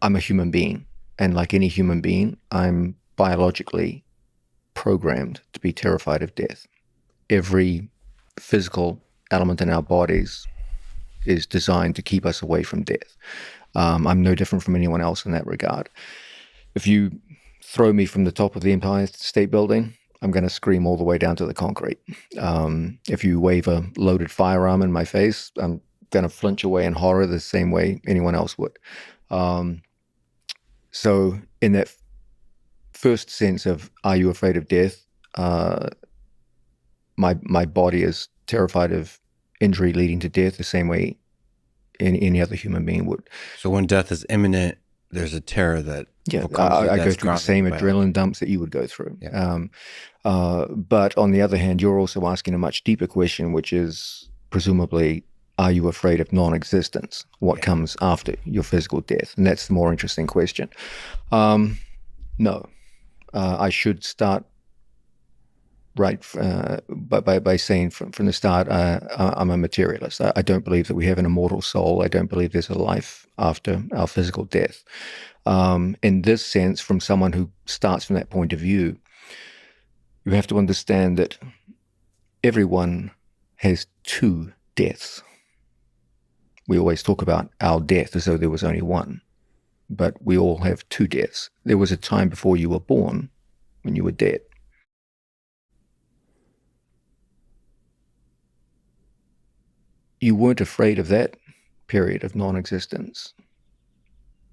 I'm a human being, and like any human being, I'm biologically programmed to be terrified of death. Every physical element in our bodies is designed to keep us away from death. I'm no different from anyone else in that regard. If you throw me from the top of the Empire State Building, I'm going to scream all the way down to the concrete. If you wave a loaded firearm in my face, I'm going to flinch away in horror the same way anyone else would. So in that first sense of, are you afraid of death? My body is terrified of injury leading to death the same way any other human being would. So when death is imminent, there's a terror that I go through the same adrenaline dumps that you would go through. Yeah. But on the other hand, you're also asking a much deeper question, which is presumably, are you afraid of non-existence? What comes after your physical death? And that's the more interesting question. No. I should start by saying from the start, I'm a materialist. I don't believe that we have an immortal soul. I don't believe there's a life after our physical death. In this sense, from someone who starts from that point of view, you have to understand that everyone has two deaths. We always talk about our death as though there was only one, but we all have two deaths. There was a time before you were born when you were dead. You weren't afraid of that period of non-existence.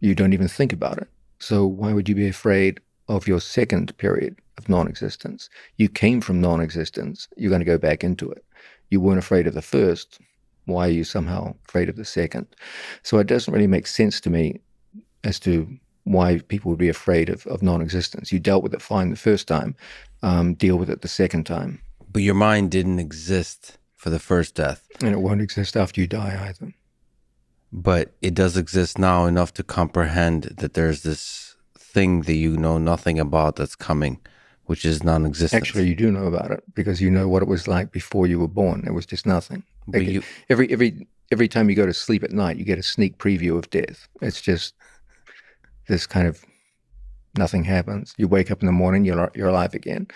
You don't even think about it. So why would you be afraid of your second period of non-existence? You came from non-existence. You're going to go back into it. You weren't afraid of the first. Why are you somehow afraid of the second? So it doesn't really make sense to me as to why people would be afraid of non-existence. You dealt with it fine the first time. Deal with it the second time. But your mind didn't exist for the first death. And it won't exist after you die either. But it does exist now enough to comprehend that there's this thing that you know nothing about that's coming, which is non-existent. Actually, you do know about it because you know what it was like before you were born. It was just nothing. Like every time you go to sleep at night, you get a sneak preview of death. It's just this kind of nothing happens. You wake up in the morning, you're alive again.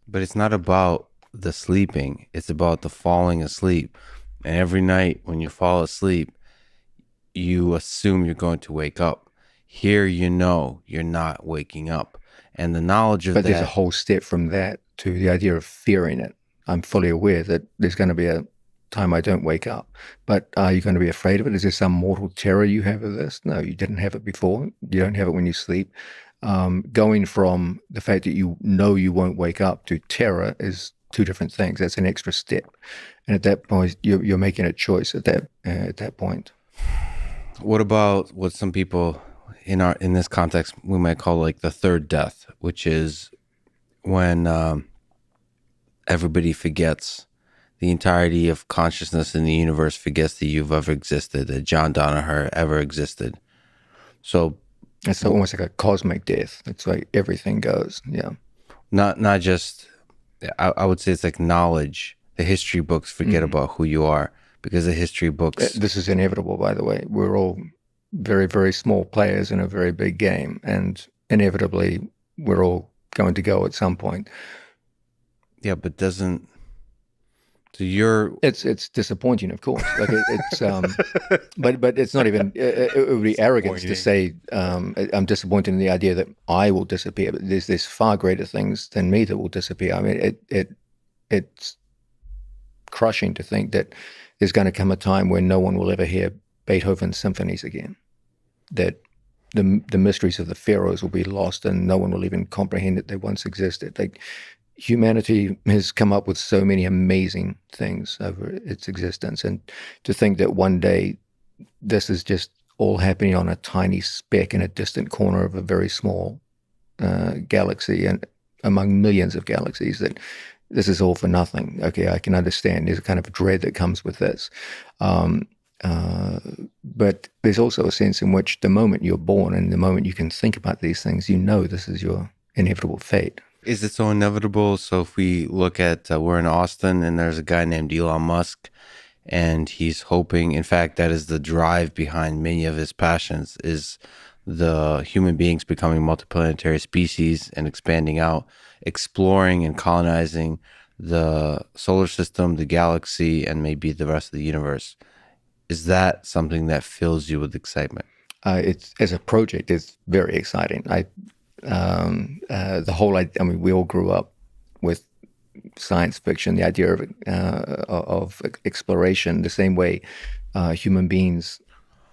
But it's not about the sleeping. It's about the falling asleep. And every night when you fall asleep, you assume you're going to wake up. Here, you know you're not waking up. And the knowledge of that... But there's a whole step from that to the idea of fearing it. I'm fully aware that there's going to be a time I don't wake up. But are you going to be afraid of it? Is there some mortal terror you have of this? No, you didn't have it before. You don't have it when you sleep. Going from the fact that you know you won't wake up to terror is two different things. That's an extra step. And at that point, you're making a choice at that point. What about what some people in this context we might call like the third death, which is when everybody forgets, the entirety of consciousness in the universe forgets that you've ever existed, that John Danaher ever existed. So it's almost like a cosmic death. It's like everything goes. Yeah. Not just, I would say it's like knowledge. The history books forget about who you are because the history books... This is inevitable, by the way. We're all very, very small players in a very big game, and inevitably we're all going to go at some point. Yeah, but doesn't... So you're... It's disappointing, of course. Like it's but it's not even... It would be arrogance to say I'm disappointed in the idea that I will disappear. But there's far greater things than me that will disappear. I mean, it's crushing to think that there's going to come a time when no one will ever hear Beethoven's symphonies again. That the mysteries of the pharaohs will be lost, and no one will even comprehend that they once existed. Like, humanity has come up with so many amazing things over its existence, and to think that one day this is just all happening on a tiny speck in a distant corner of a very small galaxy and among millions of galaxies, that this is all for nothing. Okay, I can understand. There's a kind of dread that comes with this. But there's also a sense in which the moment you're born and the moment you can think about these things, you know this is your inevitable fate. Is it so inevitable? So if we look at, we're in Austin and there's a guy named Elon Musk, and he's hoping, in fact, that is the drive behind many of his passions, is the human beings becoming multiplanetary species and expanding out, exploring and colonizing the solar system, the galaxy, and maybe the rest of the universe. Is that something that fills you with excitement? It's as a project, it's very exciting. The whole, I mean, we all grew up with science fiction, the idea of exploration, the same way human beings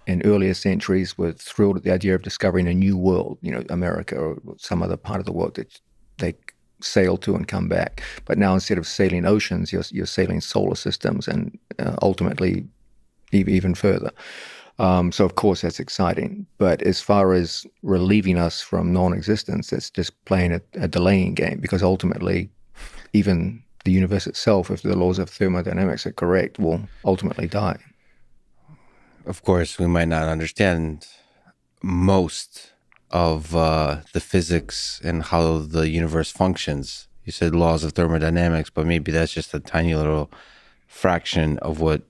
in earlier centuries were thrilled at the idea of discovering a new world, America or some other part of the world that they sail to and come back. But now instead of sailing oceans, you're sailing solar systems and ultimately even further. So of course that's exciting. But as far as relieving us from non-existence, it's just playing a delaying game, because ultimately even the universe itself, if the laws of thermodynamics are correct, will ultimately die. Of course, we might not understand most of the physics and how the universe functions. You said laws of thermodynamics, but maybe that's just a tiny little fraction of what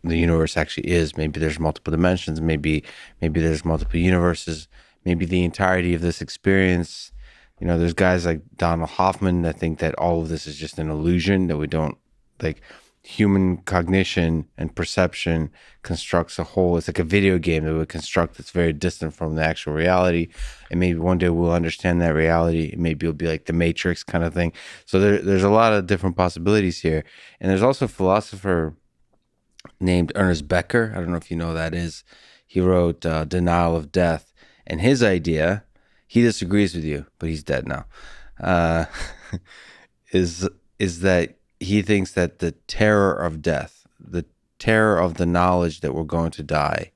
the universe actually is. Maybe there's multiple dimensions. Maybe there's multiple universes. Maybe the entirety of this experience. There's guys like Donald Hoffman that think that all of this is just an illusion, that we don't, like, human cognition and perception constructs a whole, it's like a video game that we construct that's very distant from the actual reality. And maybe one day we'll understand that reality. Maybe it'll be like the Matrix kind of thing. So there's a lot of different possibilities here. And there's also a philosopher named Ernest Becker. I don't know if you know who that is. He wrote Denial of Death. And his idea, he disagrees with you, but he's dead now, is that he thinks that the terror of death, the terror of the knowledge that we're going to die,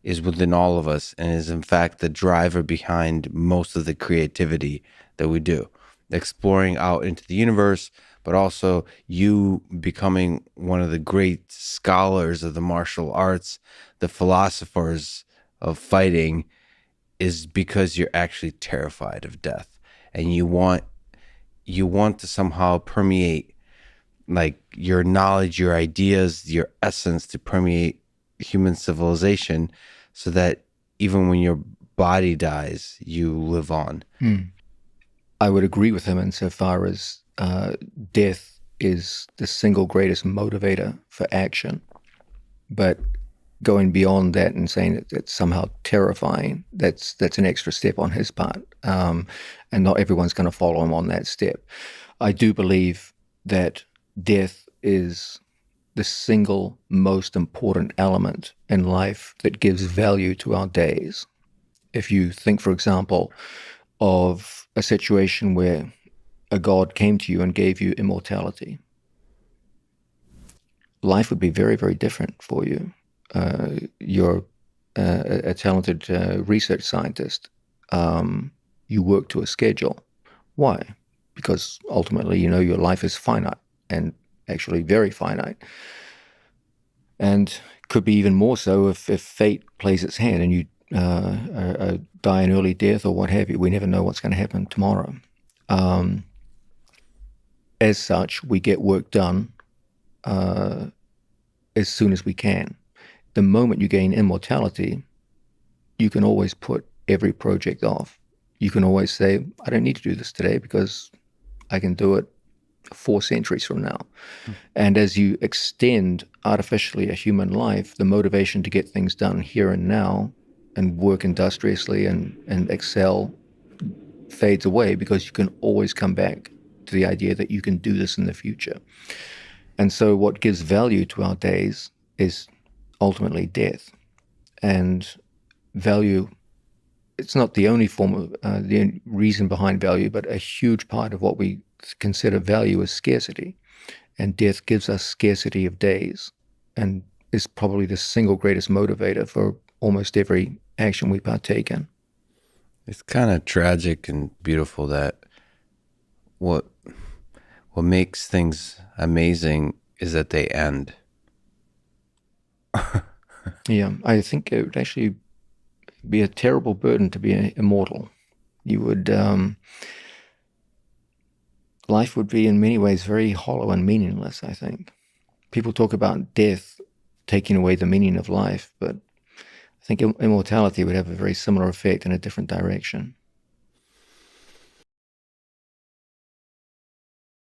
is within all of us and is in fact the driver behind most of the creativity that we do. Exploring out into the universe, but also you becoming one of the great scholars of the martial arts, the philosophers of fighting, is because you're actually terrified of death. And you want to somehow permeate, like, your knowledge, your ideas, your essence to permeate human civilization, so that even when your body dies, you live on. I would agree with him insofar as death is the single greatest motivator for action. But going beyond that and saying that it's somehow terrifying, that's an extra step on his part. And not everyone's going to follow him on that step. I do believe that death is the single most important element in life that gives value to our days. If you think, for example, of a situation where a god came to you and gave you immortality, life would be very, very different for you. You're a talented research scientist. You work to a schedule. Why? Because ultimately, your life is finite, and actually very finite. And could be even more so if fate plays its hand and you die an early death or what have you. We never know what's going to happen tomorrow. As such, we get work done as soon as we can. The moment you gain immortality, you can always put every project off. You can always say, I don't need to do this today because I can do it 4 centuries from now. And as you extend artificially a human life, the motivation to get things done here and now and work industriously and excel fades away, because you can always come back to the idea that you can do this in the future. And so what gives value to our days is ultimately death. And value, it's not the only form of the reason behind value, but a huge part of what we consider value is scarcity. And death gives us scarcity of days and is probably the single greatest motivator for almost every action we partake in. It's kind of tragic and beautiful that what makes things amazing is that they end. Yeah, I think it would actually be a terrible burden to be immortal. You would, life would be in many ways very hollow and meaningless, I think. People talk about death taking away the meaning of life, but think immortality would have a very similar effect in a different direction.